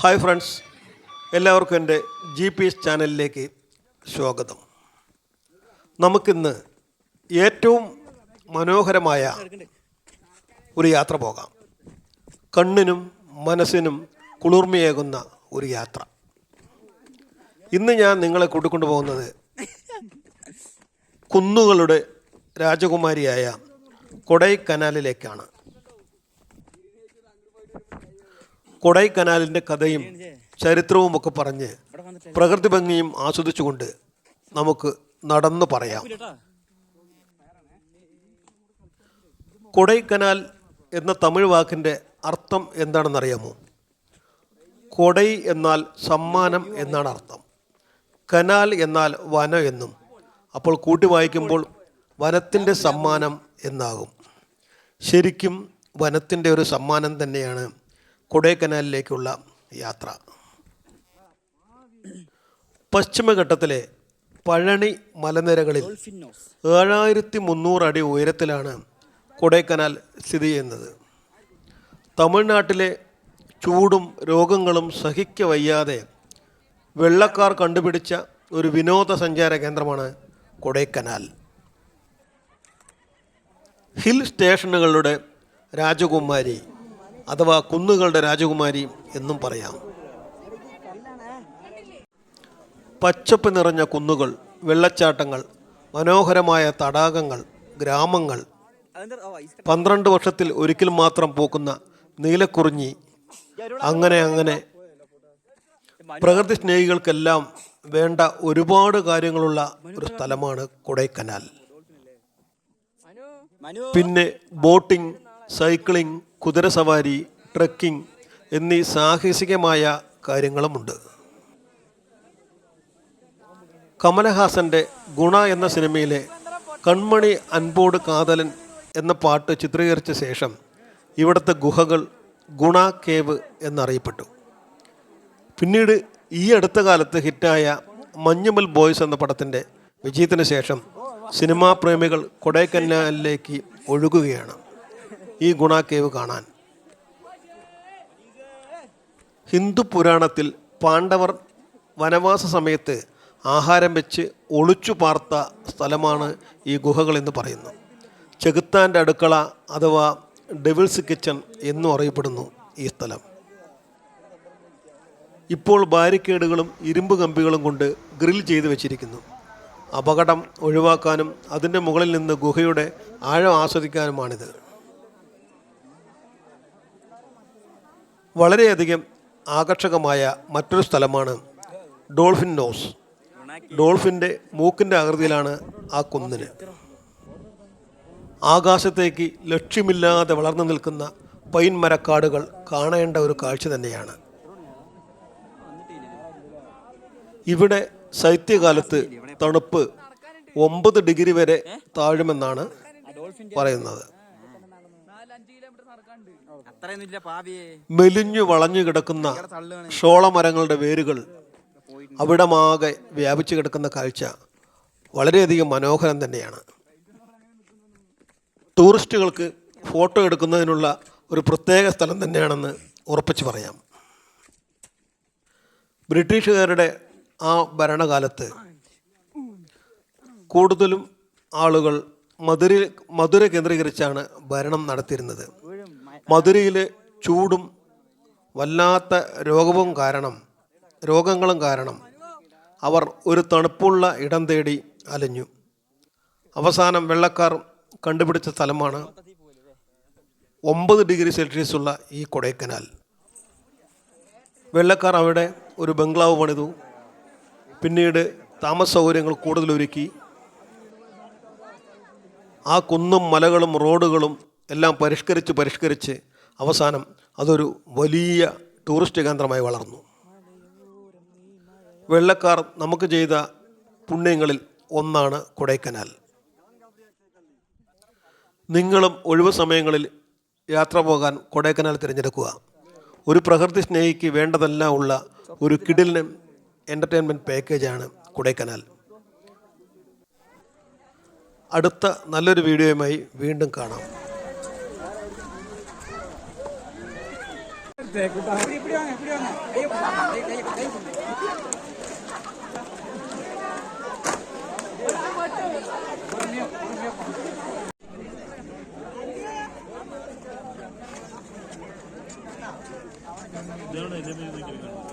Hi friends, എല്ലാവർക്കും എൻ്റെ GPS ചാനലിലേക്ക് സ്വാഗതം. നമുക്കിന്ന് ഏറ്റവും മനോഹരമായ ഒരു യാത്ര പോകാം. കണ്ണിനും മനസ്സിനും കുളിർമയേകുന്ന ഒരു യാത്ര. ഇന്ന് ഞാൻ നിങ്ങളെ കൂട്ടിക്കൊണ്ടു പോകുന്നത് കുന്നുകളുടെ രാജകുമാരിയായ കൊടൈക്കനാലിലേക്കാണ്. കൊടൈക്കനാലിൻ്റെ കഥയും ചരിത്രവും ഒക്കെ പറഞ്ഞ് പ്രകൃതി ഭംഗിയും ആസ്വദിച്ചുകൊണ്ട് നമുക്ക് നടന്നു പറയാം. കൊടൈക്കനാൽ എന്ന തമിഴ് വാക്കിൻ്റെ അർത്ഥം എന്താണെന്നറിയാമോ? കൊടൈ എന്നാൽ സമ്മാനം എന്നാണ് അർത്ഥം. കനാൽ എന്നാൽ വനം എന്നും. അപ്പോൾ കൂട്ടി വായിക്കുമ്പോൾ വനത്തിൻ്റെ സമ്മാനം എന്നാകും. ശരിക്കും വനത്തിൻ്റെ ഒരു സമ്മാനം തന്നെയാണ് കൊടൈക്കനാലിലേക്കുള്ള യാത്ര. പശ്ചിമഘട്ടത്തിലെ പഴനി മലനിരകളിൽ 7300 അടി ഉയരത്തിലാണ് കൊടൈക്കനാൽ സ്ഥിതി ചെയ്യുന്നത്. തമിഴ്നാട്ടിലെ ചൂടും രോഗങ്ങളും സഹിക്കവയ്യാതെ വെള്ളക്കാർ കണ്ടുപിടിച്ച ഒരു വിനോദസഞ്ചാര കേന്ദ്രമാണ് കൊടൈക്കനാൽ. ഹിൽ സ്റ്റേഷനുകളുടെ രാജകുമാരി അഥവാ കുന്നുകളുടെ രാജകുമാരി എന്നും പറയാം. പച്ചപ്പ് നിറഞ്ഞ കുന്നുകൾ, വെള്ളച്ചാട്ടങ്ങൾ, മനോഹരമായ തടാകങ്ങൾ, ഗ്രാമങ്ങൾ, 12 വർഷത്തിൽ ഒരിക്കൽ മാത്രം പൂക്കുന്ന നീലക്കുറിഞ്ഞി, അങ്ങനെ പ്രകൃതി സ്നേഹികൾക്കെല്ലാം വേണ്ട ഒരുപാട് കാര്യങ്ങളുള്ള ഒരു സ്ഥലമാണ് കൊടൈക്കനാൽ. പിന്നെ ബോട്ടിംഗ്, സൈക്ലിംഗ്, കുതിരസവാരി, ട്രെക്കിംഗ് എന്നീ സാഹസികമായ കാര്യങ്ങളുമുണ്ട്. കമലഹാസൻ്റെ ഗുണ എന്ന സിനിമയിലെ കൺമണി അൻപോട് കാതലൻ എന്ന പാട്ട് ചിത്രീകരിച്ച ശേഷം ഇവിടുത്തെ ഗുഹകൾ ഗുണ കേവ് എന്നറിയപ്പെട്ടു. പിന്നീട് ഈ അടുത്ത കാലത്ത് ഹിറ്റായ മഞ്ഞുമൽ ബോയ്സ് എന്ന പടത്തിൻ്റെ വിജയത്തിന് ശേഷം സിനിമാ പ്രേമികൾ കൊടൈക്കനാലിലേക്ക് ഒഴുകുകയാണ് ഈ ഗുണ കേവ് കാണാൻ. ഹിന്ദു പുരാണത്തിൽ പാണ്ഡവർ വനവാസ സമയത്ത് ആഹാരം വെച്ച് ഒളിച്ചു പാർത്ത സ്ഥലമാണ് ഈ ഗുഹകൾ എന്ന് പറയുന്നു. ചെകുത്താൻ്റെ അടുക്കള അഥവാ ഡെവിൾസ് കിച്ചൺ എന്നും അറിയപ്പെടുന്നു ഈ സ്ഥലം. ഇപ്പോൾ ബാരിക്കേഡുകളും ഇരുമ്പ് കമ്പികളും കൊണ്ട് ഗ്രിൽ ചെയ്ത് വെച്ചിരിക്കുന്നു. അപകടം ഒഴിവാക്കാനും അതിൻ്റെ മുകളിൽ നിന്ന് ഗുഹയുടെ ആഴം ആസ്വദിക്കാനുമാണിത്. വളരെയധികം ആകർഷകമായ മറ്റൊരു സ്ഥലമാണ് ഡോൾഫിൻ നോസ്. ഡോൾഫിൻ്റെ മൂക്കിൻ്റെ ആകൃതിയിലാണ് ആ കുന്നിന്. ആകാശത്തേക്ക് ലക്ഷ്യമില്ലാതെ വളർന്നു നിൽക്കുന്ന പൈൻ മരക്കാടുകൾ കാണേണ്ട ഒരു കാഴ്ച തന്നെയാണ്. ഇവിടെ ശൈത്യകാലത്ത് തണുപ്പ് 9 ഡിഗ്രി വരെ താഴുമെന്നാണ് പറയുന്നത്. മെലിഞ്ഞു വളഞ്ഞു കിടക്കുന്ന ഷോളമരങ്ങളുടെ വേരുകൾ അവിടമാകെ വ്യാപിച്ചു കിടക്കുന്ന കാഴ്ച വളരെയധികം മനോഹരം തന്നെയാണ്. ടൂറിസ്റ്റുകൾക്ക് ഫോട്ടോ എടുക്കുന്നതിനുള്ള ഒരു പ്രത്യേക സ്ഥലം തന്നെയാണെന്ന് ഉറപ്പിച്ച് പറയാം. ബ്രിട്ടീഷുകാരുടെ ആ ഭരണകാലത്ത് കൂടുതലും ആളുകൾ മധുര കേന്ദ്രീകരിച്ചാണ് ഭരണം നടത്തിയിരുന്നത്. മധുരയിലെ ചൂടും വല്ലാത്ത രോഗങ്ങളും കാരണം അവർ ഒരു തണുപ്പുള്ള ഇടം തേടി അലഞ്ഞു. അവസാനം വെള്ളക്കാർ കണ്ടുപിടിച്ച സ്ഥലമാണ് 9 ഡിഗ്രി സെൽഷ്യസ് ഉള്ള ഈ കൊടൈക്കനാൽ. വെള്ളക്കാർ അവിടെ ഒരു ബംഗ്ലാവ് പണിതു. പിന്നീട് താമസ സൗകര്യങ്ങൾ കൂടുതൽ ഒരുക്കി. ആ കുന്നും മലകളും റോഡുകളും എല്ലാം പരിഷ്കരിച്ച് അവസാനം അതൊരു വലിയ ടൂറിസ്റ്റ് കേന്ദ്രമായി വളർന്നു. വെള്ളക്കാർ നമുക്ക് ചെയ്ത പുണ്യങ്ങളിൽ ഒന്നാണ് കൊടൈക്കനാൽ. നിങ്ങളും ഒഴിവു സമയങ്ങളിൽ യാത്ര പോകാൻ കൊടൈക്കനാൽ തിരഞ്ഞെടുക്കുക. ഒരു പ്രകൃതി സ്നേഹിക്ക് വേണ്ടതെല്ലാം ഉള്ള ഒരു കിടിലൻ എൻ്റർടൈൻമെൻറ്റ് പാക്കേജാണ് കൊടൈക്കനാൽ. അടുത്ത നല്ലൊരു വീഡിയോയുമായി വീണ്ടും കാണാം. ഇതാണ് ഇതിന്റെ